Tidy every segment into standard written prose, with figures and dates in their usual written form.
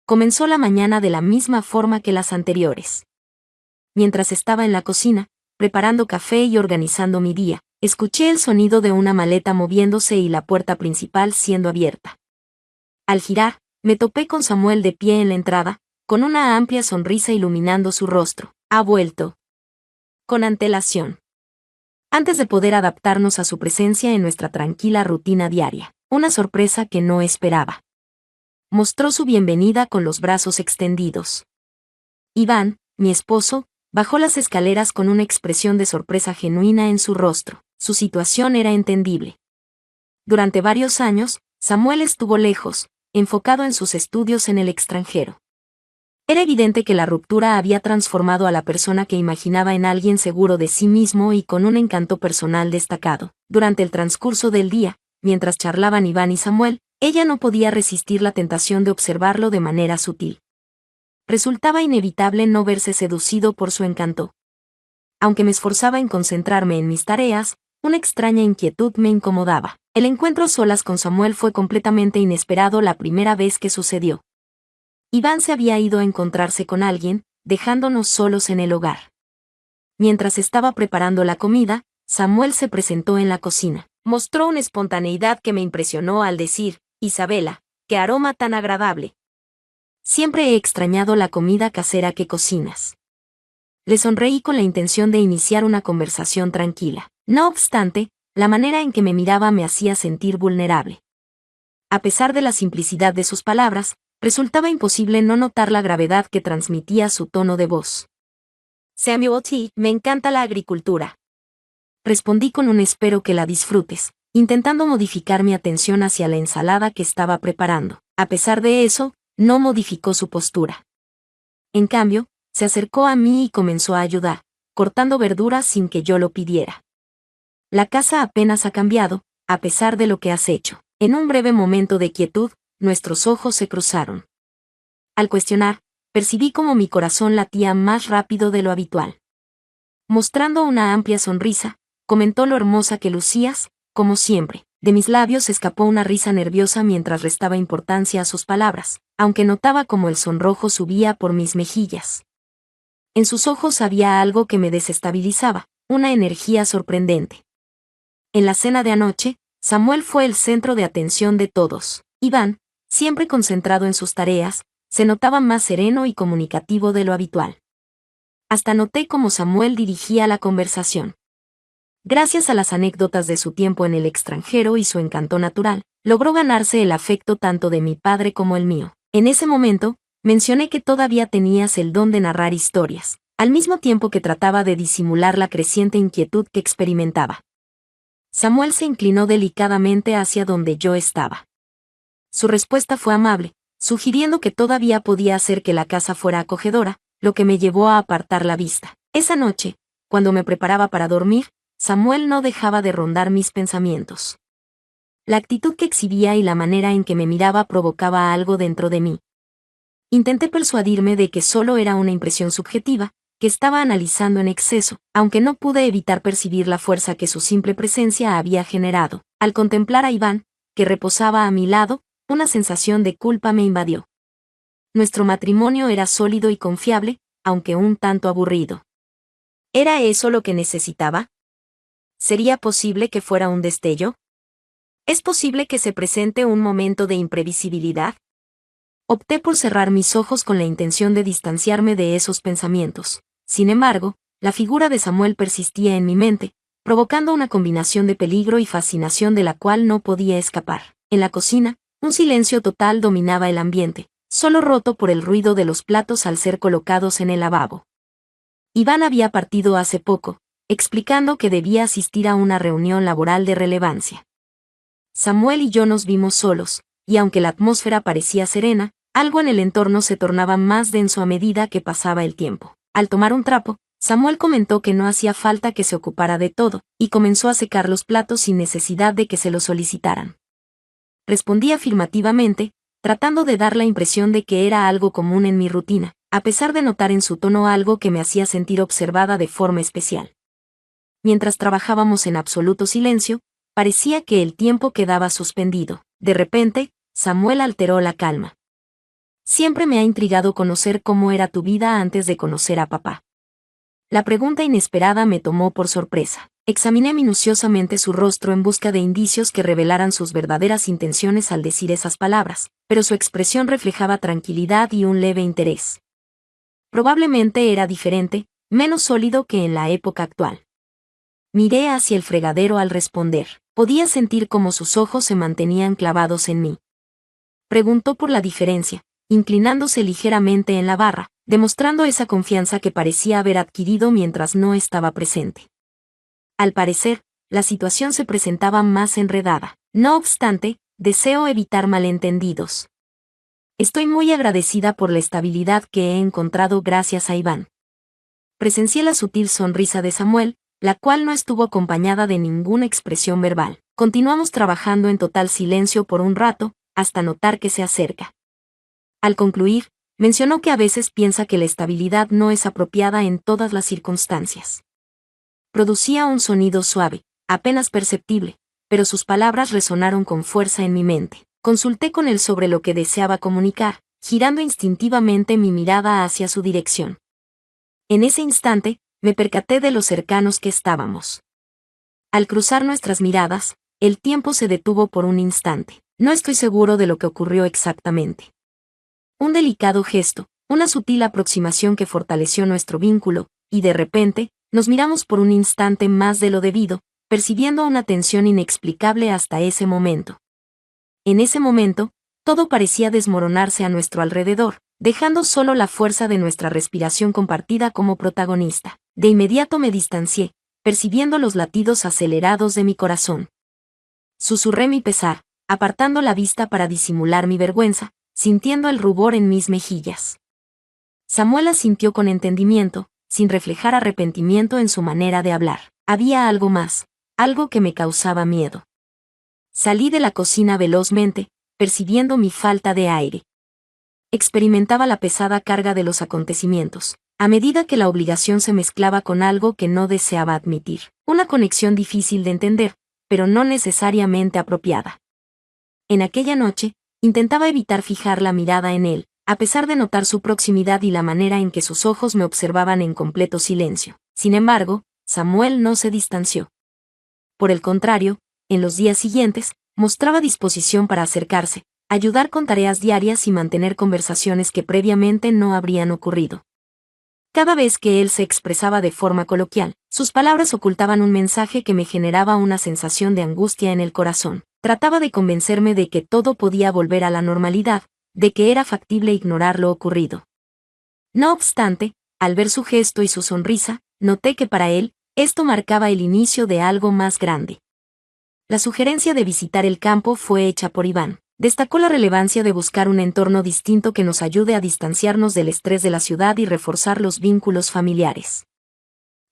comenzó la mañana de la misma forma que las anteriores. Mientras estaba en la cocina, preparando café y organizando mi día, escuché el sonido de una maleta moviéndose y la puerta principal siendo abierta. Al girar, me topé con Samuel de pie en la entrada, con una amplia sonrisa iluminando su rostro. Ha vuelto. Con antelación. Antes de poder adaptarnos a su presencia en nuestra tranquila rutina diaria, una sorpresa que no esperaba. Mostró su bienvenida con los brazos extendidos. Iván, mi esposo, bajó las escaleras con una expresión de sorpresa genuina en su rostro. Su situación era entendible. Durante varios años, Samuel estuvo lejos, enfocado en sus estudios en el extranjero. Era evidente que la ruptura había transformado a la persona que imaginaba en alguien seguro de sí mismo y con un encanto personal destacado. Durante el transcurso del día, mientras charlaban Iván y Samuel, ella no podía resistir la tentación de observarlo de manera sutil. Resultaba inevitable no verse seducido por su encanto. Aunque me esforzaba en concentrarme en mis tareas, una extraña inquietud me incomodaba. El encuentro a solas con Samuel fue completamente inesperado la primera vez que sucedió. Iván se había ido a encontrarse con alguien, dejándonos solos en el hogar. Mientras estaba preparando la comida, Samuel se presentó en la cocina. Mostró una espontaneidad que me impresionó al decir: Isabela, qué aroma tan agradable. Siempre he extrañado la comida casera que cocinas. Le sonreí con la intención de iniciar una conversación tranquila. No obstante, la manera en que me miraba me hacía sentir vulnerable. A pesar de la simplicidad de sus palabras, resultaba imposible no notar la gravedad que transmitía su tono de voz. Samuel T., me encanta la agricultura. Respondí con un espero que la disfrutes, intentando modificar mi atención hacia la ensalada que estaba preparando. A pesar de eso, no modificó su postura. En cambio, se acercó a mí y comenzó a ayudar, cortando verduras sin que yo lo pidiera. La casa apenas ha cambiado, a pesar de lo que has hecho. En un breve momento de quietud, nuestros ojos se cruzaron. Al cuestionar, percibí como mi corazón latía más rápido de lo habitual. Mostrando una amplia sonrisa, comentó lo hermosa que lucías, como siempre. De mis labios escapó una risa nerviosa mientras restaba importancia a sus palabras, aunque notaba como el sonrojo subía por mis mejillas. En sus ojos había algo que me desestabilizaba, una energía sorprendente. En la cena de anoche, Samuel fue el centro de atención de todos. Iván, siempre concentrado en sus tareas, se notaba más sereno y comunicativo de lo habitual. Hasta noté cómo Samuel dirigía la conversación. Gracias a las anécdotas de su tiempo en el extranjero y su encanto natural, logró ganarse el afecto tanto de mi padre como el mío. En ese momento, mencioné que todavía tenías el don de narrar historias, al mismo tiempo que trataba de disimular la creciente inquietud que experimentaba. Samuel se inclinó delicadamente hacia donde yo estaba. Su respuesta fue amable, sugiriendo que todavía podía hacer que la casa fuera acogedora, lo que me llevó a apartar la vista. Esa noche, cuando me preparaba para dormir, Samuel no dejaba de rondar mis pensamientos. La actitud que exhibía y la manera en que me miraba provocaba algo dentro de mí. Intenté persuadirme de que solo era una impresión subjetiva, que estaba analizando en exceso, aunque no pude evitar percibir la fuerza que su simple presencia había generado. Al contemplar a Iván, que reposaba a mi lado, una sensación de culpa me invadió. Nuestro matrimonio era sólido y confiable, aunque un tanto aburrido. ¿Era eso lo que necesitaba? ¿Sería posible que fuera un destello? ¿Es posible que se presente un momento de imprevisibilidad? Opté por cerrar mis ojos con la intención de distanciarme de esos pensamientos. Sin embargo, la figura de Samuel persistía en mi mente, provocando una combinación de peligro y fascinación de la cual no podía escapar. En la cocina, un silencio total dominaba el ambiente, solo roto por el ruido de los platos al ser colocados en el lavabo. Iván había partido hace poco, explicando que debía asistir a una reunión laboral de relevancia. Samuel y yo nos vimos solos, y aunque la atmósfera parecía serena, algo en el entorno se tornaba más denso a medida que pasaba el tiempo. Al tomar un trapo, Samuel comentó que no hacía falta que se ocupara de todo, y comenzó a secar los platos sin necesidad de que se lo solicitaran. Respondí afirmativamente, tratando de dar la impresión de que era algo común en mi rutina, a pesar de notar en su tono algo que me hacía sentir observada de forma especial. Mientras trabajábamos en absoluto silencio, parecía que el tiempo quedaba suspendido. De repente, Samuel alteró la calma. Siempre me ha intrigado conocer cómo era tu vida antes de conocer a papá. La pregunta inesperada me tomó por sorpresa. Examiné minuciosamente su rostro en busca de indicios que revelaran sus verdaderas intenciones al decir esas palabras, pero su expresión reflejaba tranquilidad y un leve interés. Probablemente era diferente, menos sólido que en la época actual. Miré hacia el fregadero al responder. Podía sentir cómo sus ojos se mantenían clavados en mí. Preguntó por la diferencia, inclinándose ligeramente en la barra, demostrando esa confianza que parecía haber adquirido mientras no estaba presente. Al parecer, la situación se presentaba más enredada. No obstante, deseo evitar malentendidos. Estoy muy agradecida por la estabilidad que he encontrado gracias a Iván. Presencié la sutil sonrisa de Samuel, la cual no estuvo acompañada de ninguna expresión verbal. Continuamos trabajando en total silencio por un rato, hasta notar que se acerca. Al concluir, mencionó que a veces piensa que la estabilidad no es apropiada en todas las circunstancias. Producía un sonido suave, apenas perceptible, pero sus palabras resonaron con fuerza en mi mente. Consulté con él sobre lo que deseaba comunicar, girando instintivamente mi mirada hacia su dirección. En ese instante, me percaté de lo cercanos que estábamos. Al cruzar nuestras miradas, el tiempo se detuvo por un instante. No estoy seguro de lo que ocurrió exactamente. Un delicado gesto, una sutil aproximación que fortaleció nuestro vínculo, y de repente, nos miramos por un instante más de lo debido, percibiendo una tensión inexplicable hasta ese momento. En ese momento, todo parecía desmoronarse a nuestro alrededor, dejando solo la fuerza de nuestra respiración compartida como protagonista. De inmediato me distancié, percibiendo los latidos acelerados de mi corazón. Susurré mi pesar, apartando la vista para disimular mi vergüenza, sintiendo el rubor en mis mejillas. Samuel asintió con entendimiento, sin reflejar arrepentimiento en su manera de hablar. Había algo más, algo que me causaba miedo. Salí de la cocina velozmente, percibiendo mi falta de aire. Experimentaba la pesada carga de los acontecimientos, a medida que la obligación se mezclaba con algo que no deseaba admitir. Una conexión difícil de entender, pero no necesariamente apropiada. En aquella noche, intentaba evitar fijar la mirada en él, a pesar de notar su proximidad y la manera en que sus ojos me observaban en completo silencio. Sin embargo, Samuel no se distanció. Por el contrario, en los días siguientes, mostraba disposición para acercarse, ayudar con tareas diarias y mantener conversaciones que previamente no habrían ocurrido. Cada vez que él se expresaba de forma coloquial, sus palabras ocultaban un mensaje que me generaba una sensación de angustia en el corazón. Trataba de convencerme de que todo podía volver a la normalidad, de que era factible ignorar lo ocurrido. No obstante, al ver su gesto y su sonrisa, noté que para él, esto marcaba el inicio de algo más grande. La sugerencia de visitar el campo fue hecha por Iván. Destacó la relevancia de buscar un entorno distinto que nos ayude a distanciarnos del estrés de la ciudad y reforzar los vínculos familiares.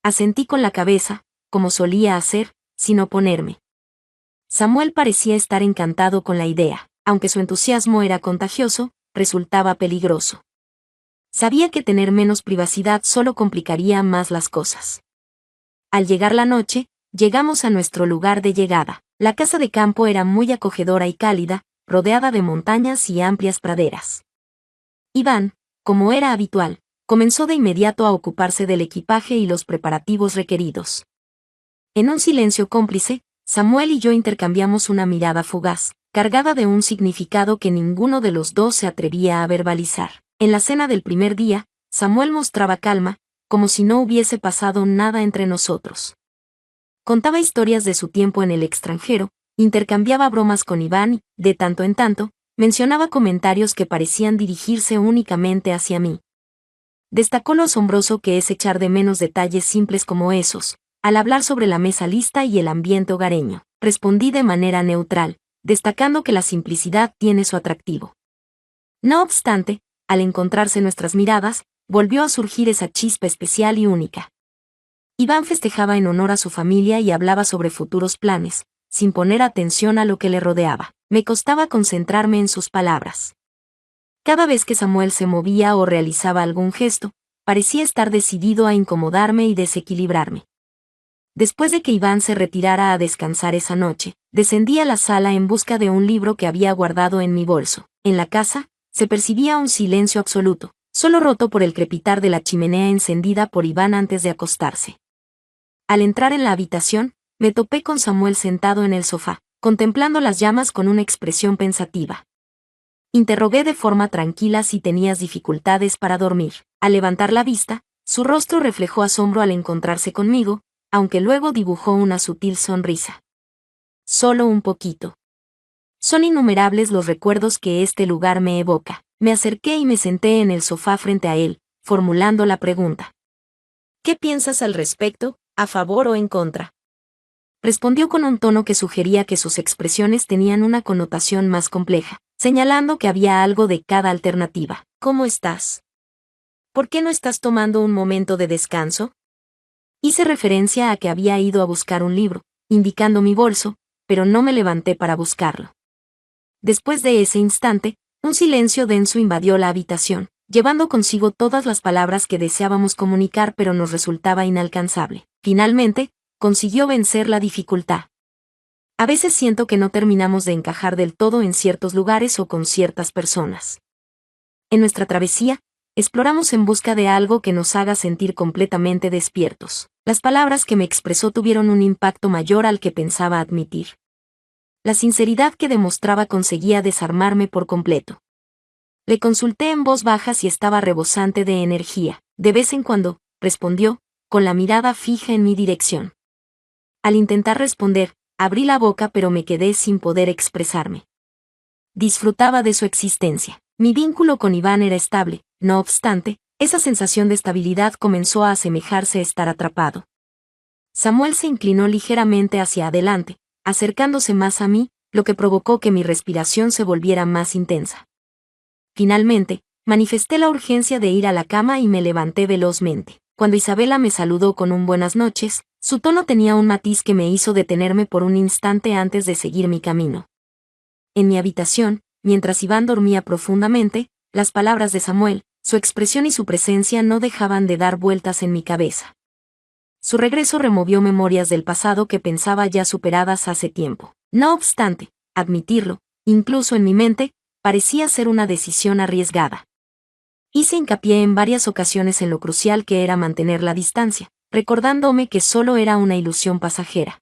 Asentí con la cabeza, como solía hacer, sin oponerme. Samuel parecía estar encantado con la idea, aunque su entusiasmo era contagioso, resultaba peligroso. Sabía que tener menos privacidad solo complicaría más las cosas. Al llegar la noche, llegamos a nuestro lugar de llegada. La casa de campo era muy acogedora y cálida, rodeada de montañas y amplias praderas. Iván, como era habitual, comenzó de inmediato a ocuparse del equipaje y los preparativos requeridos. En un silencio cómplice, Samuel y yo intercambiamos una mirada fugaz, cargada de un significado que ninguno de los dos se atrevía a verbalizar. En la cena del primer día, Samuel mostraba calma, como si no hubiese pasado nada entre nosotros. Contaba historias de su tiempo en el extranjero, intercambiaba bromas con Iván y, de tanto en tanto, mencionaba comentarios que parecían dirigirse únicamente hacia mí. Destacó lo asombroso que es echar de menos detalles simples como esos, al hablar sobre la mesa lista y el ambiente hogareño. Respondí de manera neutral, destacando que la simplicidad tiene su atractivo. No obstante, al encontrarse nuestras miradas, volvió a surgir esa chispa especial y única. Iván festejaba en honor a su familia y hablaba sobre futuros planes, sin poner atención a lo que le rodeaba. Me costaba concentrarme en sus palabras. Cada vez que Samuel se movía o realizaba algún gesto, parecía estar decidido a incomodarme y desequilibrarme. Después de que Iván se retirara a descansar esa noche, descendí a la sala en busca de un libro que había guardado en mi bolso. En la casa, se percibía un silencio absoluto, solo roto por el crepitar de la chimenea encendida por Iván antes de acostarse. Al entrar en la habitación, me topé con Samuel sentado en el sofá, contemplando las llamas con una expresión pensativa. Interrogué de forma tranquila si tenías dificultades para dormir. Al levantar la vista, su rostro reflejó asombro al encontrarse conmigo, aunque luego dibujó una sutil sonrisa. Solo un poquito. Son innumerables los recuerdos que este lugar me evoca. Me acerqué y me senté en el sofá frente a él, formulando la pregunta. ¿Qué piensas al respecto, a favor o en contra? Respondió con un tono que sugería que sus expresiones tenían una connotación más compleja, señalando que había algo de cada alternativa. ¿Cómo estás? ¿Por qué no estás tomando un momento de descanso? Hice referencia a que había ido a buscar un libro, indicando mi bolso, pero no me levanté para buscarlo. Después de ese instante, un silencio denso invadió la habitación, llevando consigo todas las palabras que deseábamos comunicar pero nos resultaba inalcanzable. Finalmente, consiguió vencer la dificultad. A veces siento que no terminamos de encajar del todo en ciertos lugares o con ciertas personas. En nuestra travesía, exploramos en busca de algo que nos haga sentir completamente despiertos. Las palabras que me expresó tuvieron un impacto mayor al que pensaba admitir. La sinceridad que demostraba conseguía desarmarme por completo. Le consulté en voz baja si estaba rebosante de energía. De vez en cuando, respondió, con la mirada fija en mi dirección. Al intentar responder, abrí la boca pero me quedé sin poder expresarme. Disfrutaba de su existencia. Mi vínculo con Iván era estable, no obstante, esa sensación de estabilidad comenzó a asemejarse a estar atrapado. Samuel se inclinó ligeramente hacia adelante, acercándose más a mí, lo que provocó que mi respiración se volviera más intensa. Finalmente, manifesté la urgencia de ir a la cama y me levanté velozmente. Cuando Isabela me saludó con un buenas noches, su tono tenía un matiz que me hizo detenerme por un instante antes de seguir mi camino. En mi habitación, mientras Iván dormía profundamente, las palabras de Samuel, su expresión y su presencia no dejaban de dar vueltas en mi cabeza. Su regreso removió memorias del pasado que pensaba ya superadas hace tiempo. No obstante, admitirlo, incluso en mi mente, parecía ser una decisión arriesgada. Hice hincapié en varias ocasiones en lo crucial que era mantener la distancia, recordándome que solo era una ilusión pasajera.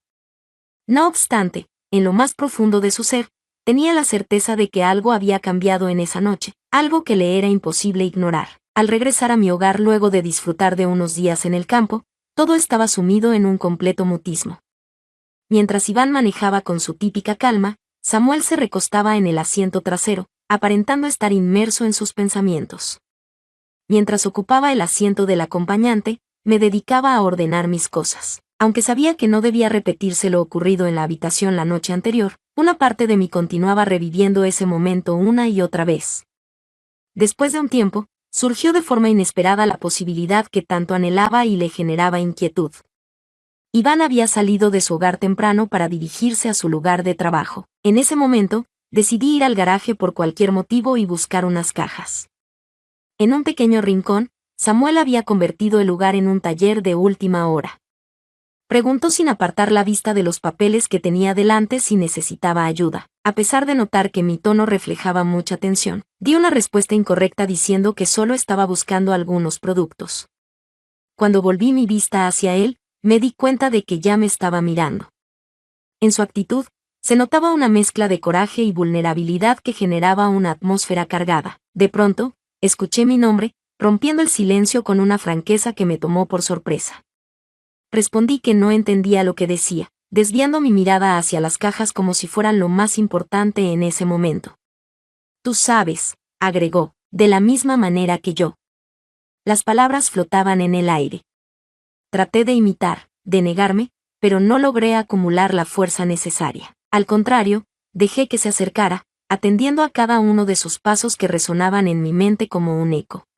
No obstante, en lo más profundo de su ser, tenía la certeza de que algo había cambiado en esa noche, algo que le era imposible ignorar. Al regresar a mi hogar luego de disfrutar de unos días en el campo, todo estaba sumido en un completo mutismo. Mientras Iván manejaba con su típica calma, Samuel se recostaba en el asiento trasero, aparentando estar inmerso en sus pensamientos. Mientras ocupaba el asiento del acompañante, me dedicaba a ordenar mis cosas. Aunque sabía que no debía repetirse lo ocurrido en la habitación la noche anterior, una parte de mí continuaba reviviendo ese momento una y otra vez. Después de un tiempo, surgió de forma inesperada la posibilidad que tanto anhelaba y le generaba inquietud. Iván había salido de su hogar temprano para dirigirse a su lugar de trabajo. En ese momento, decidí ir al garaje por cualquier motivo y buscar unas cajas. En un pequeño rincón, Samuel había convertido el lugar en un taller de última hora. Preguntó sin apartar la vista de los papeles que tenía delante si necesitaba ayuda. A pesar de notar que mi tono reflejaba mucha tensión, di una respuesta incorrecta diciendo que solo estaba buscando algunos productos. Cuando volví mi vista hacia él, me di cuenta de que ya me estaba mirando. En su actitud, se notaba una mezcla de coraje y vulnerabilidad que generaba una atmósfera cargada. De pronto, escuché mi nombre, rompiendo el silencio con una franqueza que me tomó por sorpresa. Respondí que no entendía lo que decía, desviando mi mirada hacia las cajas como si fueran lo más importante en ese momento. Tú sabes, agregó, de la misma manera que yo. Las palabras flotaban en el aire. Traté de imitar, de negarme, pero no logré acumular la fuerza necesaria. Al contrario, dejé que se acercara, atendiendo a cada uno de sus pasos que resonaban en mi mente como un eco.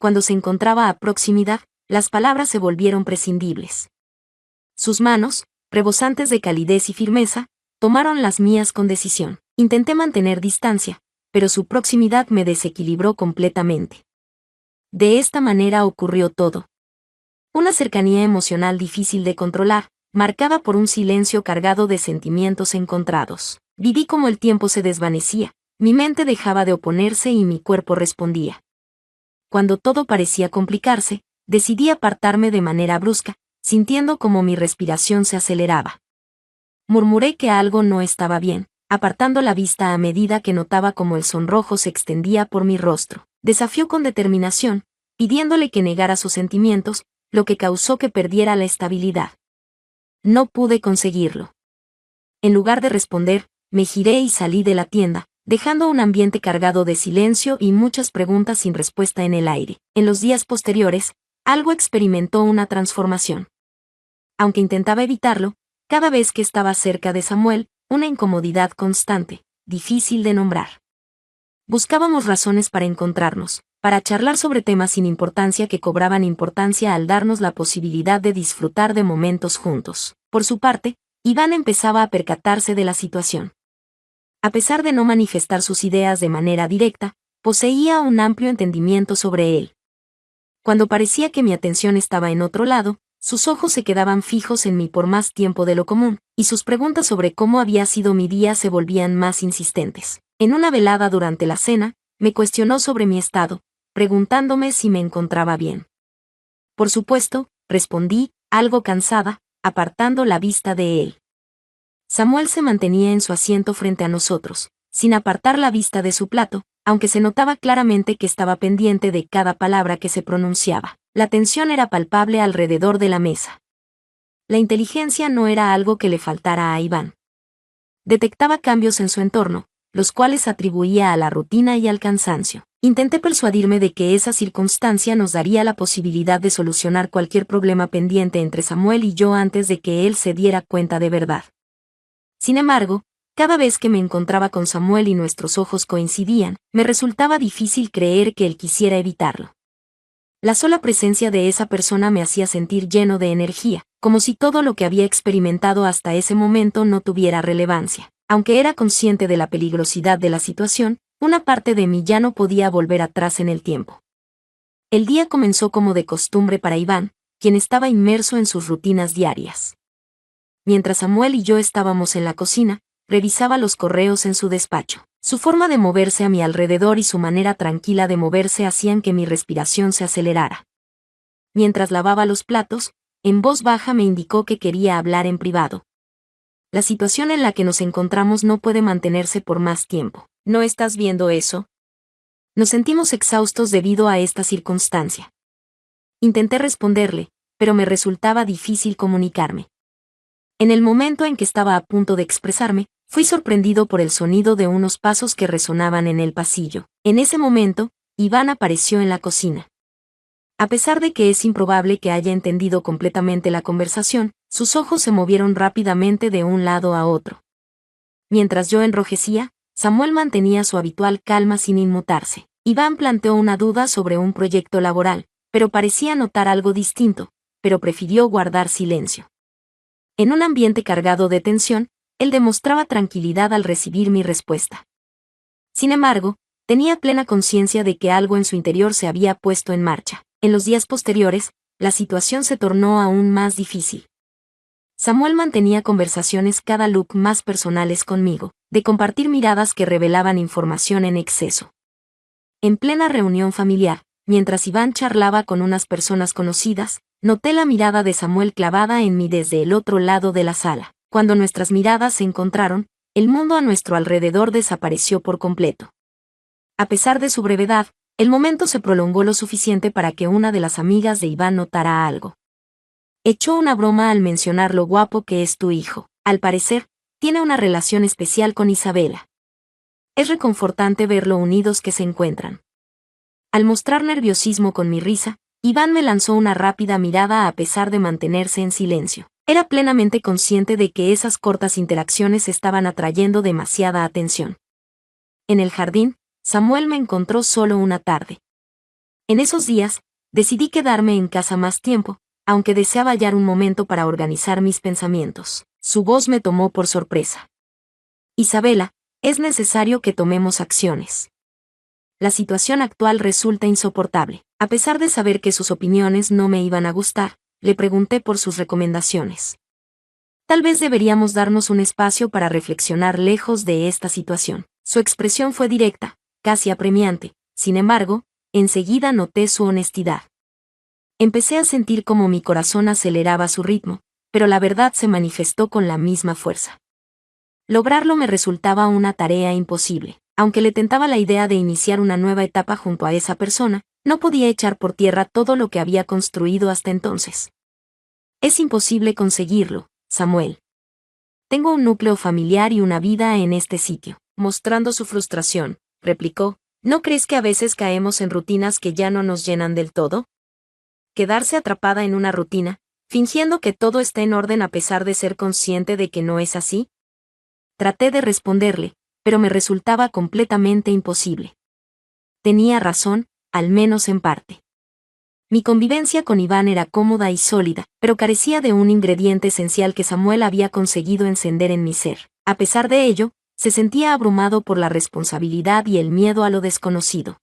Cuando se encontraba a proximidad, las palabras se volvieron prescindibles. Sus manos, rebosantes de calidez y firmeza, tomaron las mías con decisión. Intenté mantener distancia, pero su proximidad me desequilibró completamente. De esta manera ocurrió todo. Una cercanía emocional difícil de controlar, marcada por un silencio cargado de sentimientos encontrados. Viví como el tiempo se desvanecía, Mi mente dejaba de oponerse y mi cuerpo respondía. Cuando todo parecía complicarse, decidí apartarme de manera brusca, sintiendo como mi respiración se aceleraba. Murmuré que algo no estaba bien, apartando la vista a medida que notaba cómo el sonrojo se extendía por mi rostro. Desafió con determinación, pidiéndole que negara sus sentimientos, lo que causó que perdiera la estabilidad. No pude conseguirlo. En lugar de responder, me giré y salí de la tienda, dejando un ambiente cargado de silencio y muchas preguntas sin respuesta en el aire. En los días posteriores, algo experimentó una transformación. Aunque intentaba evitarlo, cada vez que estaba cerca de Samuel, una incomodidad constante, difícil de nombrar. Buscábamos razones para encontrarnos, para charlar sobre temas sin importancia que cobraban importancia al darnos la posibilidad de disfrutar de momentos juntos. Por su parte, Iván empezaba a percatarse de la situación. A pesar de no manifestar sus ideas de manera directa, poseía un amplio entendimiento sobre él. Cuando parecía que mi atención estaba en otro lado, sus ojos se quedaban fijos en mí por más tiempo de lo común, y sus preguntas sobre cómo había sido mi día se volvían más insistentes. En una velada durante la cena, me cuestionó sobre mi estado, preguntándome si me encontraba bien. Por supuesto, respondí, algo cansada, apartando la vista de él. Samuel se mantenía en su asiento frente a nosotros, sin apartar la vista de su plato, aunque se notaba claramente que estaba pendiente de cada palabra que se pronunciaba. La tensión era palpable alrededor de la mesa. La inteligencia no era algo que le faltara a Iván. Detectaba cambios en su entorno, los cuales atribuía a la rutina y al cansancio. Intenté persuadirme de que esa circunstancia nos daría la posibilidad de solucionar cualquier problema pendiente entre Samuel y yo antes de que él se diera cuenta de verdad. Sin embargo, cada vez que me encontraba con Samuel y nuestros ojos coincidían, me resultaba difícil creer que él quisiera evitarlo. La sola presencia de esa persona me hacía sentir lleno de energía, como si todo lo que había experimentado hasta ese momento no tuviera relevancia. Aunque era consciente de la peligrosidad de la situación, una parte de mí ya no podía volver atrás en el tiempo. El día comenzó como de costumbre para Iván, quien estaba inmerso en sus rutinas diarias. Mientras Samuel y yo estábamos en la cocina, revisaba los correos en su despacho. Su forma de moverse a mi alrededor y su manera tranquila de moverse hacían que mi respiración se acelerara. Mientras lavaba los platos, en voz baja me indicó que quería hablar en privado. La situación en la que nos encontramos no puede mantenerse por más tiempo. ¿No estás viendo eso? Nos sentimos exhaustos debido a esta circunstancia. Intenté responderle, pero me resultaba difícil comunicarme. En el momento en que estaba a punto de expresarme, fui sorprendido por el sonido de unos pasos que resonaban en el pasillo. En ese momento, Iván apareció en la cocina. A pesar de que es improbable que haya entendido completamente la conversación, sus ojos se movieron rápidamente de un lado a otro. Mientras yo enrojecía, Samuel mantenía su habitual calma sin inmutarse. Iván planteó una duda sobre un proyecto laboral, pero parecía notar algo distinto, pero prefirió guardar silencio. En un ambiente cargado de tensión, él demostraba tranquilidad al recibir mi respuesta. Sin embargo, tenía plena conciencia de que algo en su interior se había puesto en marcha. En los días posteriores, la situación se tornó aún más difícil. Samuel mantenía conversaciones cada look más personales conmigo, de compartir miradas que revelaban información en exceso. En plena reunión familiar, mientras Iván charlaba con unas personas conocidas, noté la mirada de Samuel clavada en mí desde el otro lado de la sala. Cuando nuestras miradas se encontraron, el mundo a nuestro alrededor desapareció por completo. A pesar de su brevedad, el momento se prolongó lo suficiente para que una de las amigas de Iván notara algo. Echó una broma al mencionar lo guapo que es tu hijo. Al parecer, tiene una relación especial con Isabela. Es reconfortante ver lo unidos que se encuentran. Al mostrar nerviosismo con mi risa, Iván me lanzó una rápida mirada a pesar de mantenerse en silencio. Era plenamente consciente de que esas cortas interacciones estaban atrayendo demasiada atención. En el jardín, Samuel me encontró solo una tarde. En esos días, decidí quedarme en casa más tiempo, aunque deseaba hallar un momento para organizar mis pensamientos. Su voz me tomó por sorpresa. Isabela, es necesario que tomemos acciones. La situación actual resulta insoportable. A pesar de saber que sus opiniones no me iban a gustar, le pregunté por sus recomendaciones. Tal vez deberíamos darnos un espacio para reflexionar lejos de esta situación. Su expresión fue directa, casi apremiante. Sin embargo, enseguida noté su honestidad. Empecé a sentir como mi corazón aceleraba su ritmo, pero la verdad se manifestó con la misma fuerza. Lograrlo me resultaba una tarea imposible. Aunque le tentaba la idea de iniciar una nueva etapa junto a esa persona, no podía echar por tierra todo lo que había construido hasta entonces. Es imposible conseguirlo, Samuel. Tengo un núcleo familiar y una vida en este sitio. Mostrando su frustración, replicó, ¿no crees que a veces caemos en rutinas que ya no nos llenan del todo? Quedarse atrapada en una rutina, fingiendo que todo está en orden a pesar de ser consciente de que no es así. Traté de responderle, pero me resultaba completamente imposible. Tenía razón, al menos en parte. Mi convivencia con Iván era cómoda y sólida, pero carecía de un ingrediente esencial que Samuel había conseguido encender en mi ser. A pesar de ello, se sentía abrumado por la responsabilidad y el miedo a lo desconocido.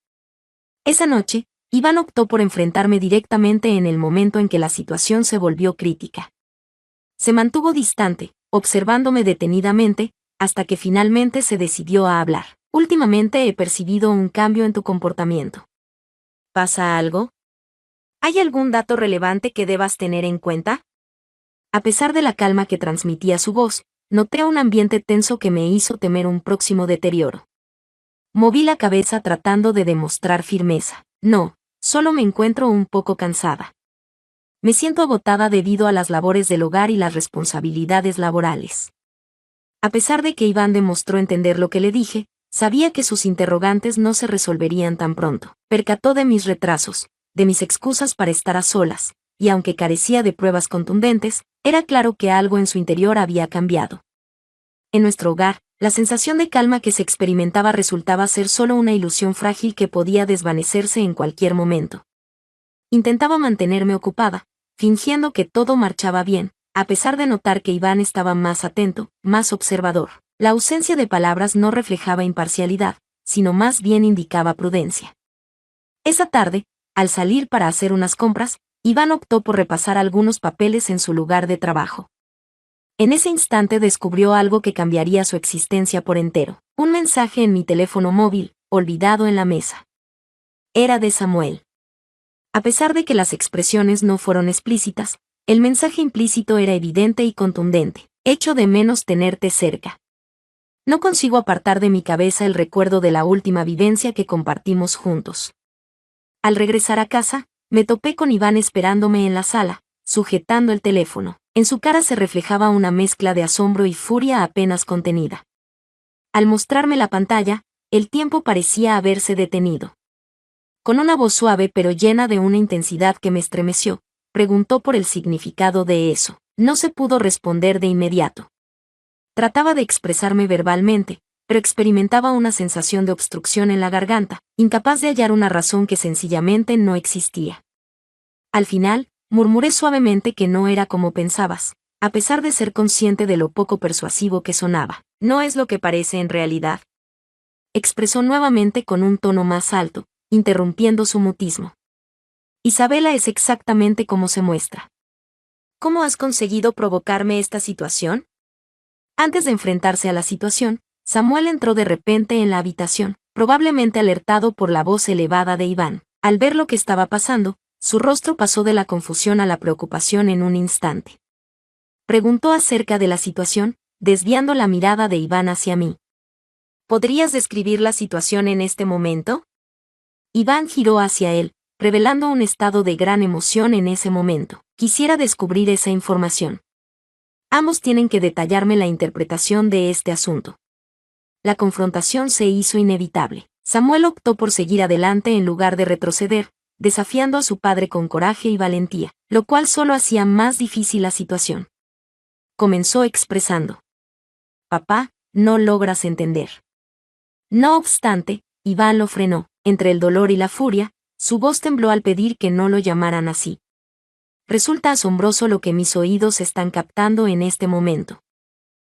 Esa noche, Iván optó por enfrentarme directamente en el momento en que la situación se volvió crítica. Se mantuvo distante, observándome detenidamente, hasta que finalmente se decidió a hablar. Últimamente he percibido un cambio en tu comportamiento. ¿Pasa algo? ¿Hay algún dato relevante que debas tener en cuenta? A pesar de la calma que transmitía su voz, noté un ambiente tenso que me hizo temer un próximo deterioro. Moví la cabeza tratando de demostrar firmeza. No, solo me encuentro un poco cansada. Me siento agotada debido a las labores del hogar y las responsabilidades laborales. A pesar de que Iván demostró entender lo que le dije, sabía que sus interrogantes no se resolverían tan pronto. Percató de mis retrasos, de mis excusas para estar a solas, y aunque carecía de pruebas contundentes, era claro que algo en su interior había cambiado. En nuestro hogar, la sensación de calma que se experimentaba resultaba ser solo una ilusión frágil que podía desvanecerse en cualquier momento. Intentaba mantenerme ocupada, fingiendo que todo marchaba bien, a pesar de notar que Iván estaba más atento, más observador. La ausencia de palabras no reflejaba imparcialidad, sino más bien indicaba prudencia. Esa tarde, al salir para hacer unas compras, Iván optó por repasar algunos papeles en su lugar de trabajo. En ese instante descubrió algo que cambiaría su existencia por entero. Un mensaje en mi teléfono móvil, olvidado en la mesa. Era de Samuel. A pesar de que las expresiones no fueron explícitas, el mensaje implícito era evidente y contundente. Echo de menos tenerte cerca. No consigo apartar de mi cabeza el recuerdo de la última vivencia que compartimos juntos. Al regresar a casa, me topé con Iván esperándome en la sala, sujetando el teléfono. En su cara se reflejaba una mezcla de asombro y furia apenas contenida. Al mostrarme la pantalla, el tiempo parecía haberse detenido. Con una voz suave pero llena de una intensidad que me estremeció, preguntó por el significado de eso. No se pudo responder de inmediato. Trataba de expresarme verbalmente, pero experimentaba una sensación de obstrucción en la garganta, incapaz de hallar una razón que sencillamente no existía. Al final, murmuré suavemente que no era como pensabas, a pesar de ser consciente de lo poco persuasivo que sonaba. No es lo que parece en realidad. Expresó nuevamente con un tono más alto, interrumpiendo su mutismo. Isabela es exactamente como se muestra. ¿Cómo has conseguido provocarme esta situación? Antes de enfrentarse a la situación, Samuel entró de repente en la habitación, probablemente alertado por la voz elevada de Iván. Al ver lo que estaba pasando, su rostro pasó de la confusión a la preocupación en un instante. Preguntó acerca de la situación, desviando la mirada de Iván hacia mí. ¿Podrías describir la situación en este momento? Iván giró hacia él, revelando un estado de gran emoción en ese momento. Quisiera descubrir esa información. Ambos tienen que detallarme la interpretación de este asunto. La confrontación se hizo inevitable. Samuel optó por seguir adelante en lugar de retroceder, desafiando a su padre con coraje y valentía, lo cual solo hacía más difícil la situación. Comenzó expresando: «Papá, no logras entender». No obstante, Iván lo frenó. Entre el dolor y la furia, su voz tembló al pedir que no lo llamaran así. Resulta asombroso lo que mis oídos están captando en este momento.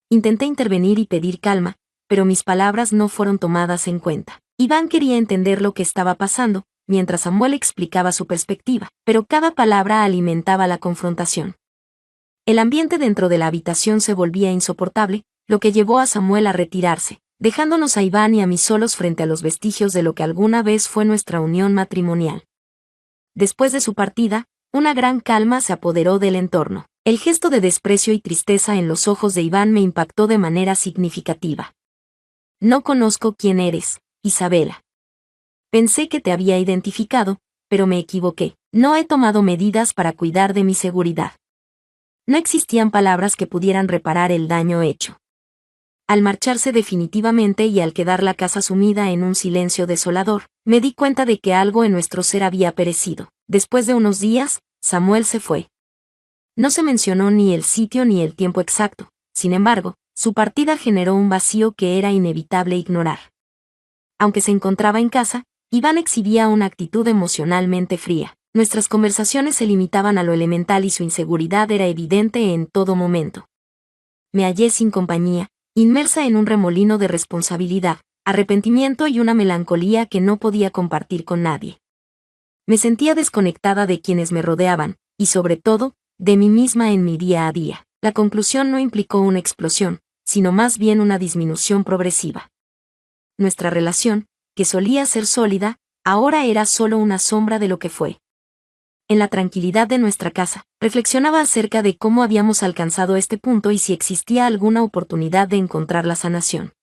Intenté intervenir y pedir calma, pero mis palabras no fueron tomadas en cuenta. Iván quería entender lo que estaba pasando, mientras Samuel explicaba su perspectiva, pero cada palabra alimentaba la confrontación. El ambiente dentro de la habitación se volvía insoportable, lo que llevó a Samuel a retirarse, dejándonos a Iván y a mí solos frente a los vestigios de lo que alguna vez fue nuestra unión matrimonial. Después de su partida, una gran calma se apoderó del entorno. El gesto de desprecio y tristeza en los ojos de Iván me impactó de manera significativa. No conozco quién eres, Isabela. Pensé que te había identificado, pero me equivoqué. No he tomado medidas para cuidar de mi seguridad. No existían palabras que pudieran reparar el daño hecho. Al marcharse definitivamente y al quedar la casa sumida en un silencio desolador, me di cuenta de que algo en nuestro ser había perecido. Después de unos días, Samuel se fue. No se mencionó ni el sitio ni el tiempo exacto, sin embargo, su partida generó un vacío que era inevitable ignorar. Aunque se encontraba en casa, Iván exhibía una actitud emocionalmente fría. Nuestras conversaciones se limitaban a lo elemental y su inseguridad era evidente en todo momento. Me hallé sin compañía, inmersa en un remolino de responsabilidad, arrepentimiento y una melancolía que no podía compartir con nadie. Me sentía desconectada de quienes me rodeaban, y sobre todo, de mí misma en mi día a día. La conclusión no implicó una explosión, sino más bien una disminución progresiva. Nuestra relación, que solía ser sólida, ahora era solo una sombra de lo que fue. En la tranquilidad de nuestra casa, reflexionaba acerca de cómo habíamos alcanzado este punto y si existía alguna oportunidad de encontrar la sanación.